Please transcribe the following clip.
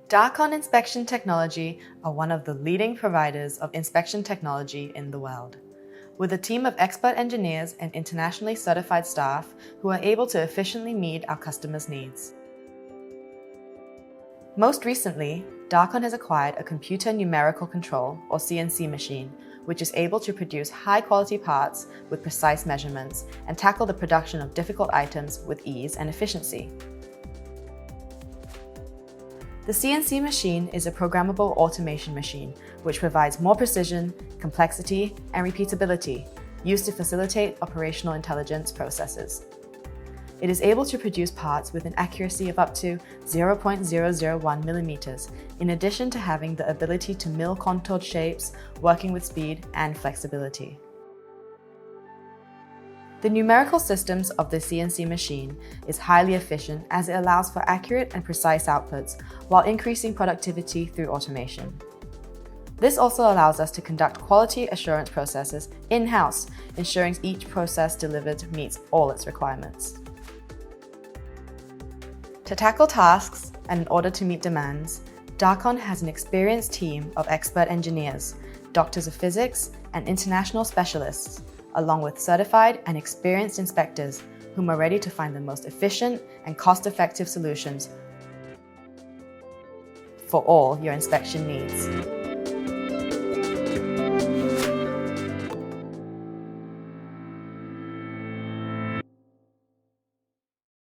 Dacon Inspection Technology are one of the leading providers of inspection technology in the world, with a team of expert engineers and internationally certified staff who are able to efficiently meet our customers' needs. Most recently, Dacon has acquired a Computer Numerical Control, or CNC machine, which is able to produce high-quality parts with precise measurements and tackle the production of difficult items with ease and efficiency. The CNC machine is a programmable automation machine which provides more precision, complexity, and repeatability, used to facilitate operational intelligence processes. It is able to produce parts with an accuracy of up to 0.001 millimeters, in addition to having the ability to mill contoured shapes, working with speed and flexibility. The numerical systems of the CNC machine is highly efficient as it allows for accurate and precise outputs while increasing productivity through automation. This also allows us to conduct quality assurance processes in-house, ensuring each process delivered meets all its requirements. To tackle tasks and in order to meet demands, Dacon has an experienced team of expert engineers, doctors of physics, and international specialists, along with certified and experienced inspectors whom are ready to find the most efficient and cost-effective solutions for all your inspection needs.